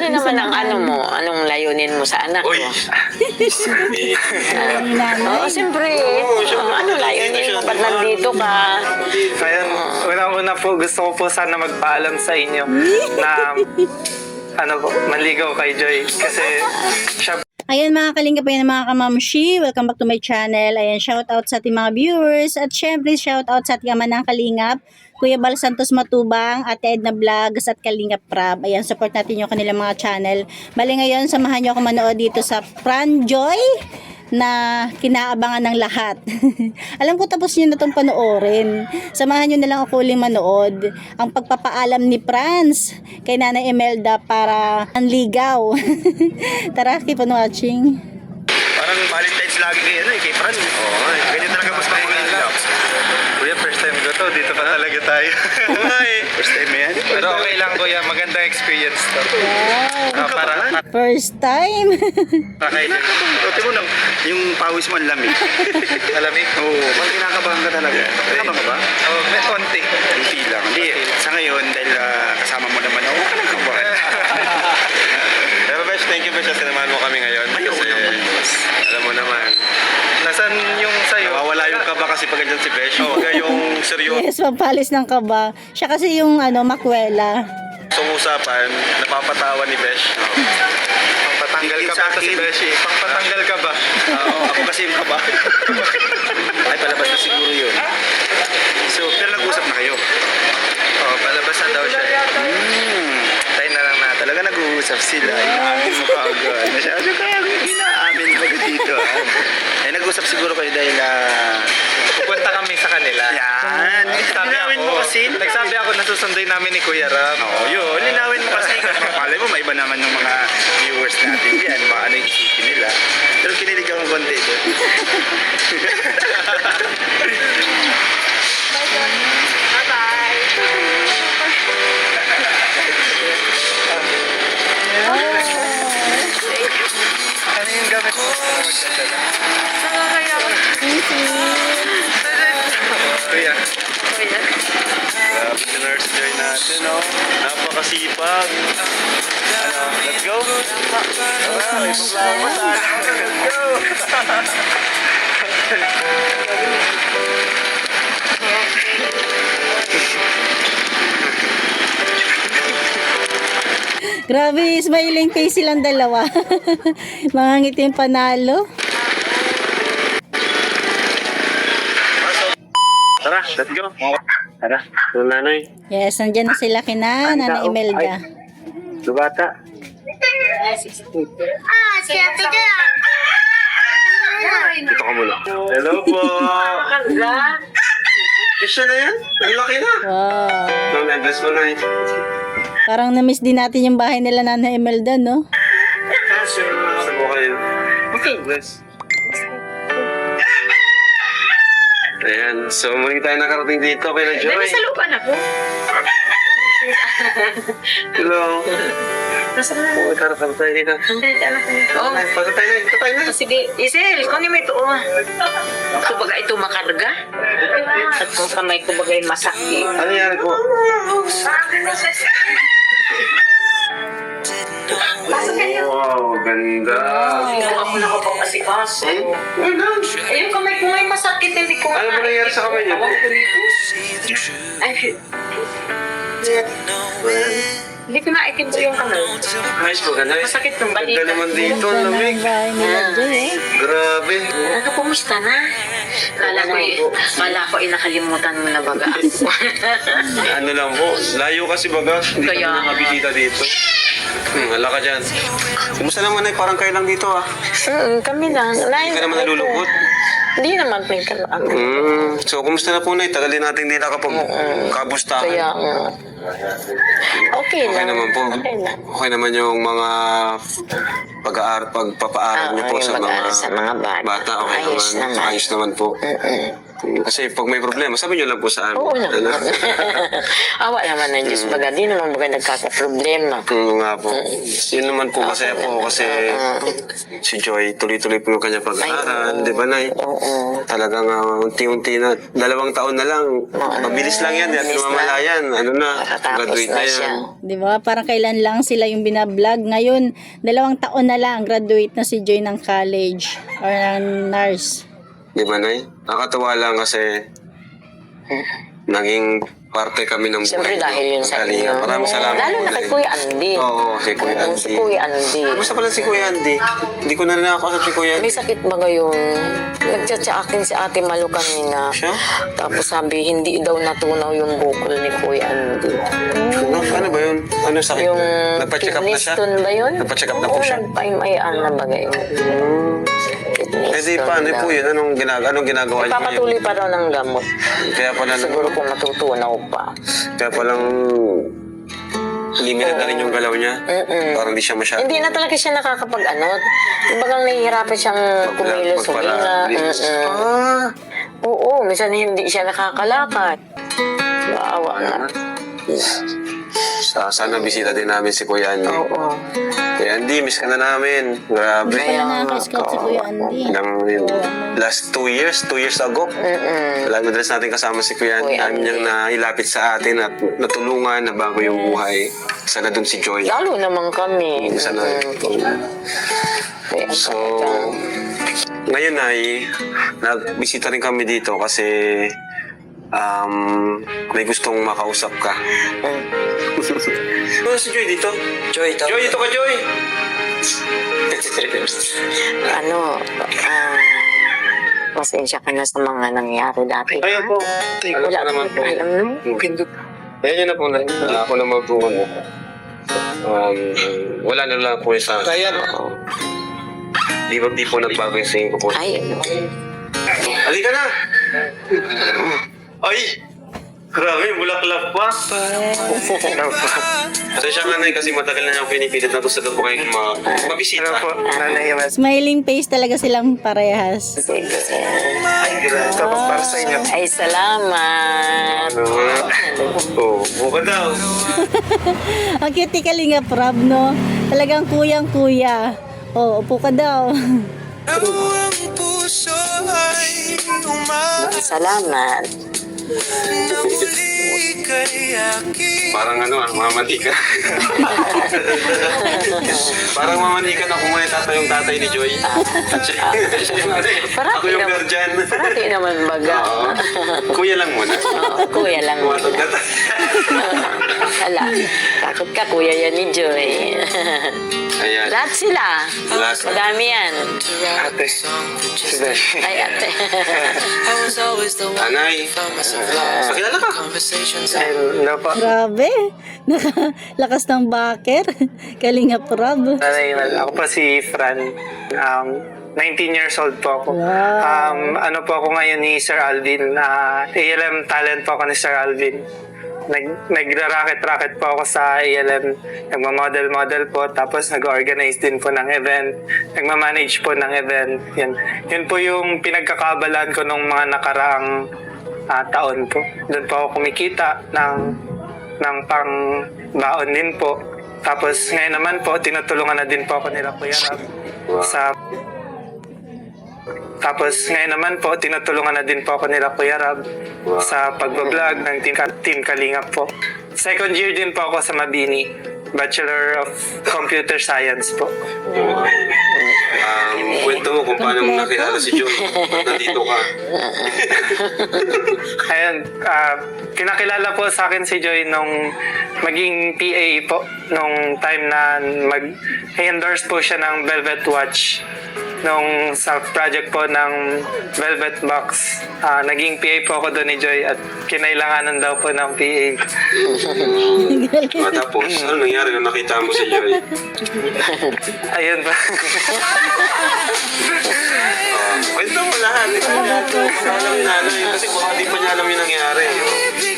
Ano naman ang ano mo? Anong layunin mo sa anak mo? Uy! Oo, siyempre. Ano layunin mo? Ba't nandito ka? Ayan, unang-una po, gusto ko po sana magpaalam sa inyo na maligaw kay Joy. Kasi siya Ayan mga kalingap, ayan mga kamamshi, welcome back to my channel. Ayan, shout out sa ating mga viewers at syempre shout out sa ating ama ng kalingap, Kuya Bal Santos Matubang, Ate Edna Vlogs at Kalingap Prab. Ayan, support natin yung kanilang mga channel. Bali ngayon, samahan nyo ako manood dito sa Fran Joy na kinaabangan ng lahat. Alam ko tapos nyo na itong panoorin. Samahan nyo na lang ako uling manood. Ang pagpapaalam ni Franz kay Nanay Imelda para anligaw. Tara, keep on watching. Parang Valentine's lagi kay, kay Fran. Oo, ganyan talaga mas makulilaw. Kuya, first time ko to. Dito pa talaga tayo. First time yan. Pero okay lang, kuya. Magandang experience to. Wow. Para First time. kay Ito mo nang, yung pawis mo ang lamig. malamig. Oo, parang kinakabahan ka talaga. Kinakabahan ka ba? Oh, may konti. Hindi lang. Hindi, sa ngayon, dahil kasama mo naman ako, ka nang kabahan. Pero Besh, thank you Besh sa sinamahan mo kami ngayon. Kasi alam mo naman, Nasaan yung sayo? nawawala yung kaba kasi pag andyan si Besh. Huwag yung seryoso Yes, pampalis ng kaba. Siya kasi yung makwela. usapan, napapatawa ni Besh. Pangpatanggal ka ba ito si Beshi? Pangpatanggal ka ba? Oo, ako kasi yung kaba. Ay, palabas na siguro yun. So, pero nag-usap na kayo. Oh, palabas na daw siya. Tayo na lang na. Talaga nag-uusap sila. Inaamin mo ka agad. Masyado ka inaamin mo dito. Ay, nag-usap siguro kayo dahil Pupunta kami sa kanila. yan. Linawin mo kasi. Nagsabi ako na susunduin namin ni Kuya Ram. Oo, yun. Linawin mo kasi. Malay mo, maiba naman ng mga viewers natin yan. Baka ano yung isipin nila. Pero kinilig akong konti doon. Ano yung gamit mo? Kuya. Grabe si Nurse Joy natin, no? Napakasipag. Ano, let's go. Alright, paglaban tayo. Let's go. Grabe, smiling face silang dalawa. Mga ngiti yung panalo. Tara, let's go. Tara, yung nanay. Yes, nandyan na sila kina Nanay Imelda. Lubata. Dito ka muna. Hello po. Siya na yan? Ang laki na. Wow. Nung na-bless mo na eh. Parang na-miss din natin yung bahay nila Nanay Imelda, no? Saan po kayo? Okay, bless. Ayan, so muli tayo nakarating dito kay na Joy. Dahil sa lupa na po. Hello. Nasa na? Oo, karapang tayo dito. Oo. Pagod tayo na, dito tayo na. Sige, Isel, kunin mo ito. Ito baga ito makarga. At kung kamay ko bagay masakit. Ano nangyari po? Wow, ganda. Hindi ako nakapapasikas. Eh, yung kamay ko ngayon masakit, hindi ko Ano ba nangyari sa kamay niyo? Ay, hindi ko naikita yung kamay. Ayos po, ganda. Masakit yung Ganda balita. naman dito, ang Ganda lamig. ng bahay nila, Joy, eh. Grabe. Ano, kumusta na? Kala ko nakalimutan mo na baga. Ano lang po, layo kasi baga. Hindi kami Kaya- nakabisita dito. Hala ka dyan. Kumusta naman ay parang kayo lang dito ah. Kami lang. Hindi ka naman nalulungkot. Hindi naman may kalaan. So, kumusta na po na? Tagal din natin nila kapag kabustahan. Kaya nga. Okay Okay lang. naman po. Okay lang. Okay naman yung mga pagpapaaral niyo po yung sa mag-aaral mga sa mga bata. bata. Okay Ayos naman. naman. Ayos naman po. Kasi pag may problema, sabi nyo lang po sa amin. Oo naman. Awa naman ng Diyos. Baga, di naman baga nagkakaproblema. Oo nga po. Yun naman po kasi po kasi si Joy tuloy-tuloy po yung kanya pag-aaral, di ba, Nay? Oo. Talagang unti-unti na, 2 taon na lang. Mabilis lang yan, at Mabilis lumamalayan. Ano na, Nakatapos graduate na na siya. yan. Di ba? Parang kailan lang sila yung binablog. Ngayon, 2 taon na lang, graduate na si Joy ng college or ng nurse. Di ba, Nay? Nakakatawa lang kasi naging parte kami ng Siyempre dahil yun sa Kalinga. inyo. Maraming salamat Lalo po, na kay Nay. Kuya Andy. Oo, si Kuya Oo, Andy. si Kuya Andy. Kumusta pala si Kuya Andy? Hindi ko na rin nakakausap si Kuya Andy. May sakit ba ngayon? Nag-chat sa akin si Ate Malu kanina. Siya? Tapos sabi, hindi daw natunaw yung bukol ni Kuya Andy. Ano ba yun? Ano sakit? Yung Nagpa-check up na kidney siya? stone ba yun? Nagpa-check up na po Oo, siya? nagpa-MIR na bagay. Kidney Eh di stone paano daw. po yun? Anong ginagawa niyo? Ipapatuloy pa raw ng gamot. Kaya pala, Siguro kung matutunaw pa. kaya palang limited na rin yung galaw niya. Parang di siya masyado. Hindi na talaga siya nakakapag-ano. Bagang nahihirapan siyang kumilos o Magparalis. Oo, minsan hindi siya nakakalakad. Maawa nga. Sana bisita din namin si Kuya Andy. Oo. Kuya Andy, miss ka na namin. Grabe. Kaya nakaka-scout si Kuya Andy. Last 2 years ago. Alam madalas natin kasama si Kuya Andy. Kuya Amin niyang nailapit sa atin at natulungan na bago yung buhay. Sana dun si Joy. Lalo naman kami. Sana. Kaya So, ngayon ay nagbisita rin kami dito kasi may gustong makausap ka. Ano si Joy dito? Joy, dito ka, Joy! pasensya ka na sa mga nangyari dati. Ayun po. Wala naman po. alam mo? Ayan yun na po. Ako naman po. Wala na lang po yung sa akin. Kaya di po nagbago yung singin ko po. Ay, Halika na! Ay! Grabe, bulaklak pa. Pasensya ka na kasi matagal na niya pinipilit na gusto ko po kayong mabisita. Ano po, Nanay Emas? Smiling face talaga silang parehas. sige. Ito po para sa inyo. Ay, salamat. Buka daw. Ang cute ni Kalinga Prab, no? Talagang kuyang-kuya. Oh, upo ka daw. Salamat. Parang mamatika. Parang mamanika na kung may yung tatay ni Joy. At siya yung ako yung guardian. Parati naman baga. Oo. Kuya lang muna. Oo, kuya lang Kumatog muna. ka. Hala, takot ka kuya yan ni Joy. Ayan. Lahat sila. Lahat. Madami yan. Ate. Ay, ate. Anay. Pakilala ka. Hello po. Grabe. Nakalakas ng baker. Kalinga Prab. Nanay Emas, ako po si Fran. 19 years old po ako. Wow. Ano po ako ngayon ni Sir Alvin. ALM talent po ako ni Sir Alvin. Nagra-racket-racket po ako sa ALM. Nagma-model-model po. Tapos nag-organize din po ng event. Nagma-manage po ng event. Yun po yung pinagkakabalan ko nung mga nakaraang taon po. Doon po ako kumikita ng pang-baon din po. Tapos ngayon naman po, tinutulungan na din po ako nila Kuya Rab sa pag-vlog ng Team Kalingap po. Second year din po ako sa Mabini. Bachelor of Computer Science po. Kwento mo kung paano mo nakilala si Joy. Ba't nandito ka? Ayun, kinakilala po sa akin si Joy nung maging PA po. Nung time na mag-endorse po siya ng Velvet Watch. Nung sa project po ng Velvet Box. Naging PA po ako doon ni Joy at kinailanganan daw po ng PA. Tapos, ano nangyari nung nakita mo si Joy? Ayun pa. Kwento mo lahat. Alam ni nanay. Kasi baka di pa niya alam yung nangyari.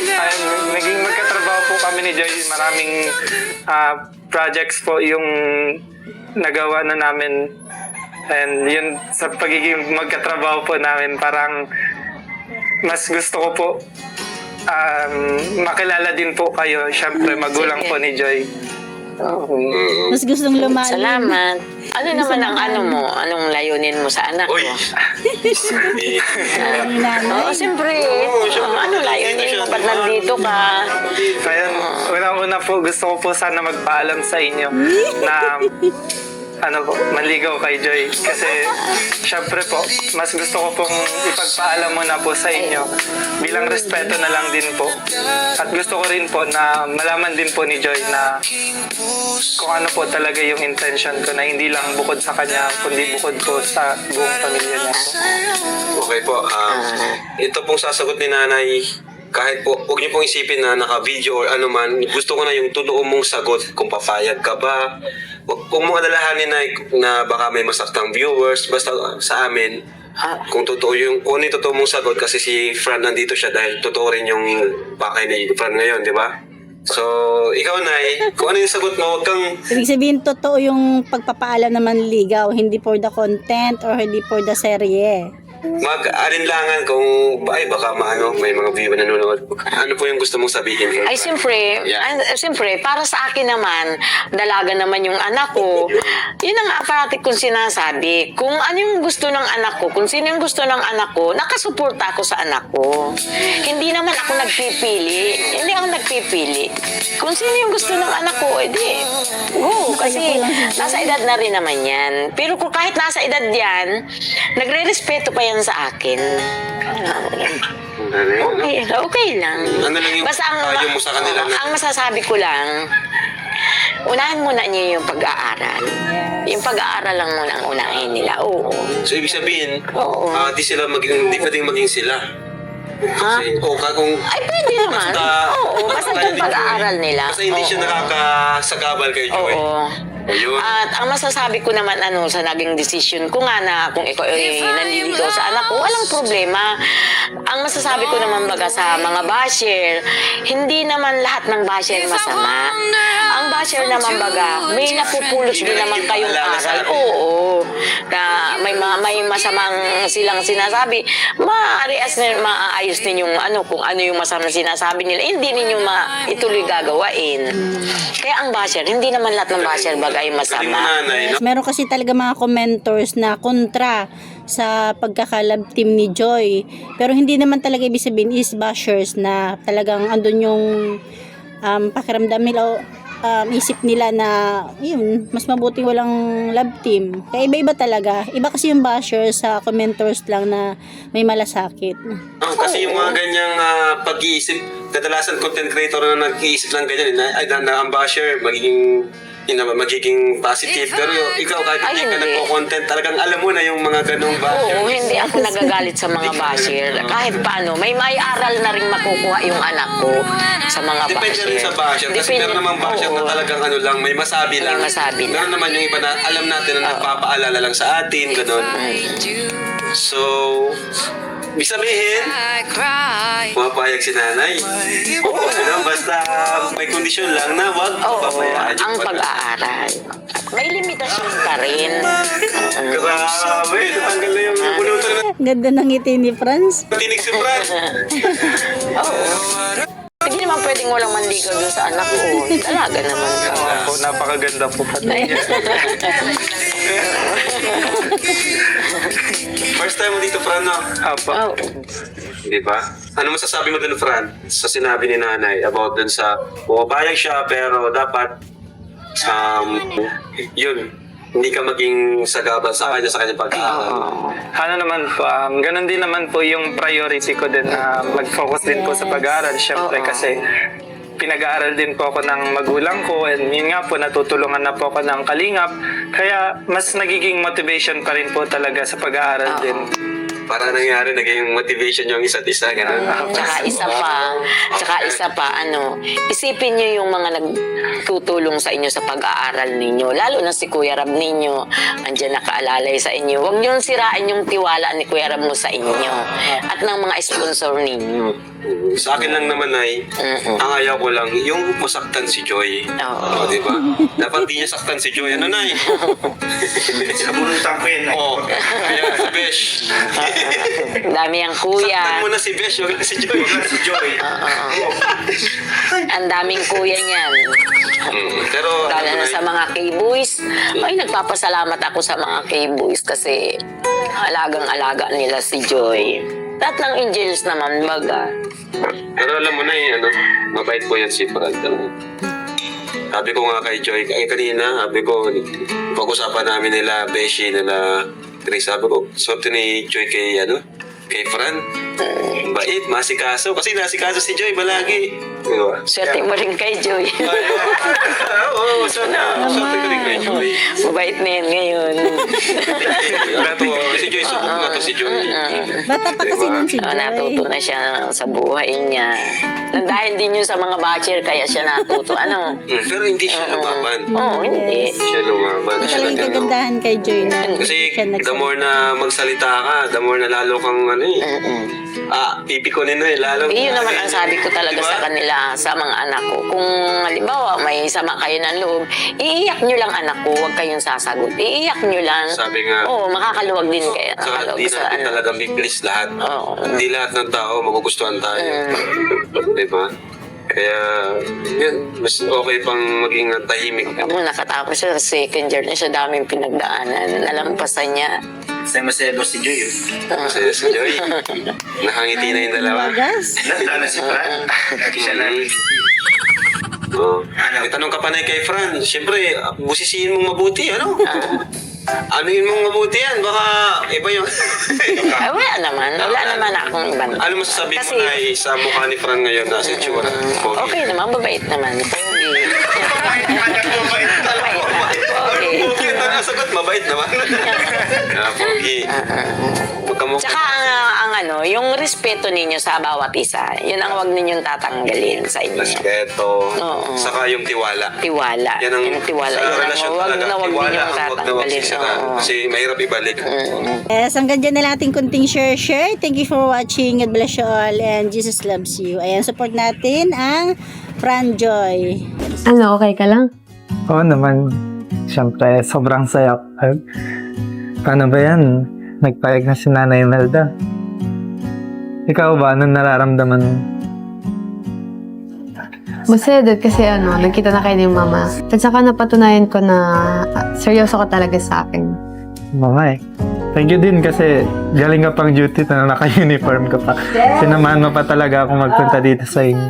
Ayun, naging magkatrabaho po kami ni Joy. Maraming projects po yung nagawa na namin. And yun, sa pagiging magkatrabaho po namin, parang mas gusto ko po makilala din po kayo. Siyempre, magulang po ni Joy. Mas gustong lumalim. Salamat. Ano naman ang ano mo? Anong layunin mo sa anak Uy! mo? Ang nanay. Oo, siyempre. Ano layunin mo? Ba't nandito ka? Kaya, unang-una po, gusto ko po sana magpaalam sa inyo na maligaw kay Joy. Kasi, syempre po, mas gusto ko pong ipagpaalam muna po sa inyo bilang respeto na lang din po. At gusto ko rin po na malaman din po ni Joy na kung ano po talaga yung intention ko, na hindi lang bukod sa kanya, kundi bukod po sa buong pamilya niya po. Okay po. Ito pong sasagot ni nanay, kahit po, huwag niyo pong isipin na naka-video or ano man, gusto ko na yung totoo mong sagot kung papayag ka ba. Huwag mong alalahanin na baka may masaktang viewers. Basta sa amin, kung totoo kung ano yung totoo mong sagot, kasi si Fran nandito siya dahil totoo rin yung pakay ni Fran ngayon, di ba? So, ikaw, Nay, kung ano yung sagot mo, huwag kang... Ibig sabihin, totoo yung pagpapaalam na manligaw, hindi for the content or hindi for the serye. mag-alinlangan kung baka may mga viewer na nanonood. Ano po yung gusto mong sabihin? Ay, siyempre, siyempre, para sa akin naman, dalaga naman yung anak ko. Yun ang parati kong sinasabi. Kung ano yung gusto ng anak ko, kung sino yung gusto ng anak ko, nakasuporta ako sa anak ko. Hindi naman ako nagpipili. Hindi ako nagpipili. Kung sino yung gusto ng anak ko, edi, go. Kasi nasa edad na rin naman yan. Pero kung kahit nasa edad yan, nagre-respeto pa yan sa akin. Okay lang. Ano lang yung Basta payo mo sa kanila na... ang masasabi ko lang, unahin muna niyo yung pag-aaral. Yung pag-aaral lang muna ang unahin nila. Oo. So, ibig sabihin, Oo. di pwedeng maging sila. Kasi, kung... Ay, pwede naman. Oo, basta yung pag-aaral nila. Basta hindi siya nakakasagabal kay Joy. Oo. Ayun. At ang masasabi ko naman sa naging decision ko nga na kung ikaw ay nandito sa anak ko, walang problema. Ang masasabi ko naman baga sa mga basher, hindi naman lahat ng basher masama. Ang basher naman baga, may napupulot din naman kayong aral. Oo. Na may masamang silang sinasabi, maayos ninyong kung ano yung masamang sinasabi nila, hindi ninyo ituloy gagawain. Kaya ang basher, hindi naman lahat ng basher baga ay Galing mo, masama. nanay, no? Meron kasi talaga mga commenters na kontra sa pagkakalab team ni Joy. Pero hindi naman talaga ibig sabihin is bashers na talagang andun yung pakiramdam nila o isip nila na yun, mas mabuting walang love team. Kaya iba-iba talaga. Iba kasi yung bashers sa commenters lang na may malasakit. Kasi yung mga ganyang pag-iisip, kadalasan content creator na nag-iisip ng ganyan, na ang basher, magiging positive. Pero ikaw, kahit hindi ka hindi. nagpo-content, talagang alam mo na yung mga ganong basher. Oo, hindi ako nagagalit sa mga basher. Kahit paano, may aral na rin makukuha yung anak ko sa mga Depende basher. rin sa basher. Kasi meron naman basher na talagang may masabi lang. May masabi lang. Meron naman yung iba na alam natin na nagpapaalala lang sa atin, gano'n. So, ibig sabihin, pumapayag si nanay. Basta may kondisyon lang na wag pabayaan ang yung pag-aaral. At may limitasyon pa rin. Grabe, natanggal na yung bulutan na Ganda ng ngiti ni Franz. tinig si Brad. Hindi naman pwedeng walang manligaw dun sa anak ko. Talaga naman ka. Po, napakaganda po pati. First time mo dito, Fran, no? Apo. Oo. Di ba? Ano masasabi mo dun, Fran, sa sinabi ni nanay about dun sa pumapayag siya pero dapat yun, hindi ka maging sagabal sa kanya pag-aaral. Ano naman po, ganun din naman po yung priority ko din na mag-focus din po sa pag-aaral. Siyempre kasi pinag-aaral din po ako ng magulang ko and yun nga po, natutulungan na po ako ng kalingap. Kaya mas nagiging motivation pa rin po talaga sa pag-aaral din. Para nangyari, naging motivation yung isa't isa. Ganun. Tsaka isa pa, isipin nyo yung mga nagtutulong sa inyo sa pag-aaral ninyo. Lalo na si Kuya Rab ninyo, andyan nakaalalay sa inyo. Huwag nyo sirain yung tiwala ni Kuya Rab mo sa inyo at ng mga sponsor ninyo. Sa akin lang naman ay, ang ayaw ko lang, yung masaktan si Joy. Oo. Di ba? Dapat di niya saktan si Joy. Ano, Nay? Nabunutan ko yun. Oo. Kaya si Besh. Dami ang kuya. Saktan mo na si Besh, huwag na si Joy. Si Joy. Ang daming kuya niyan. Pero, Lalo ano, na Nay? sa mga K-boys. Ay, nagpapasalamat ako sa mga K-boys kasi alagang-alaga nila si Joy. Tatlong angels naman baga. Pero alam mo na mabait po yan si Brad. Sabi ko nga kay Joy, kanina, sabi ko, pag-usapan namin nila, Beshi, nila, Chris, sabi ko, sorte ni Joy kay Fran. Bait, masikaso. Kasi nasikaso si Joy balagi. Diba? Swerte mo rin kay Joy. Oo, sana. Sorte ko rin kay Joy. Mabait na yan ngayon. Natuwa. Si Joy, subok na to si Joy. Bata pa kasi nun si Joy. Natuto na siya sa buhay niya. Dahil din yun sa mga bachelor, kaya siya natuto. Ano? Pero hindi siya lumaban. Oo, hindi. Siya lumaban. Ito lang yung kagandahan kay Joy na Kasi siya the more na magsalita ka, the more na lalo kang pipikunin na lalo. Yun naman ang sabi ko talaga Diba? sa kanila, sa mga anak ko. Kung halimbawa may sama kayo ng loob, iiyak nyo lang anak ko, huwag kayong sasagot. Iiyak nyo lang. Sabi nga, Oo, makakaluwag din kayo. so, Nakaluwag hindi sa natin ano. talaga big-please lahat. Oo. Hindi lahat ng tao magugustuhan tayo. Diba? Kaya, yun, mas okay pang maging tahimik. Ako nakatapos siya sa second year na siya, daming pinagdaanan. Nalampasan niya. Masaya si Joy. Kasi si Joy, nakangiti na yung dalawa. Wagas. Lalo si Fran. Siya lang. Oo. May tanong ka pa na kay Fran. Siyempre, busisiin mong mabuti, ano? Ano yun mong mabuti yan? Baka iba yung... Ay, wala naman. Wala naman akong ibang. Ano masasabi mo Kasi- na sa mukha ni Fran ngayon na si Chura? Okay naman, mabait naman. Pogi. Mabait naman. Pogi. Pogi, ito na sagot, mabait naman. Pogi. Magkamukha. Tsaka yung respeto ninyo sa bawat isa, yun ang wag ninyong tatanggalin sa inyo. Respeto. Oo. Saka yung tiwala. Tiwala. Yan ang Yung tiwala. sa Yun ang relasyon wag talaga. na wag Tiwala ninyong ang wag na wag tatanggalin. sisira. Oo. Kasi mahirap ibalik. Yes, hanggang dyan na lang ating kunting share. Thank you for watching. God bless you all and Jesus loves you. Ayan, support natin ang Fran Joy. Ano, okay ka lang? Oo naman. Siyempre, sobrang saya. Paano ba yan? Nagpayag na si Nanay Imelda. Ikaw ba? Anong nararamdaman mo? Masaya doon kasi nagkita na kayo ni Mama. At saka napatunayan ko na seryoso ka talaga sa akin. Mama Thank you din kasi galing ka pang duty na naka-uniform ka pa. Sinamahan mo pa talaga ako magpunta dito sa inyo.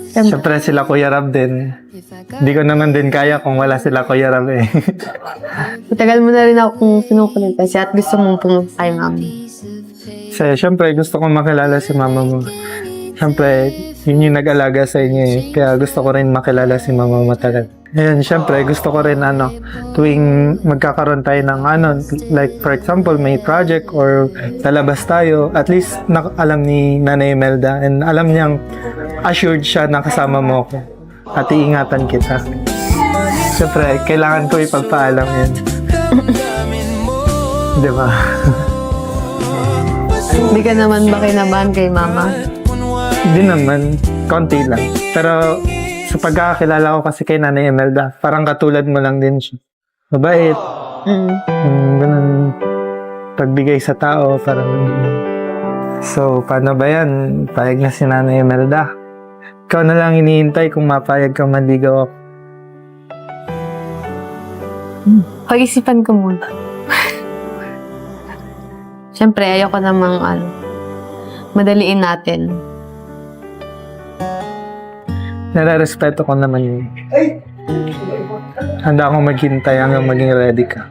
Siyempre sila Kuya Rab din. Hindi ko naman din kaya kung wala sila Kuya Rab eh. Matagal mo na rin akong pinukulit kasi at gusto mong pumunta kay Mama. Kasi siyempre gusto kong makilala si mama mo. Siyempre, yun yung nag-alaga sa inyo eh. Kaya gusto ko rin makilala si mama mo talaga. Ayun, siyempre gusto ko rin tuwing magkakaroon tayo ng like for example, may project or lalabas tayo, at least alam ni Nanay Imelda and alam niyang assured siya na kasama mo ako at iingatan kita. Siyempre, kailangan ko ipagpaalam yan. Di ba? Hindi ka naman ba kinabahan kay Mama? Hindi naman, konti lang. Pero sa pagkakakilala ko kasi kay Nanay Imelda, parang katulad mo lang din siya. Mabait. Ganun. Pagbigay sa tao, parang... So, paano ba yan? Payag na si Nanay Imelda. Ikaw na lang hinihintay kung mapayag kang manligaw ako. Pag-isipan ko muna. Siyempre, ayoko namang madaliin natin. Nare-respeto ko naman yun. Handa akong maghintay hanggang maging ready ka.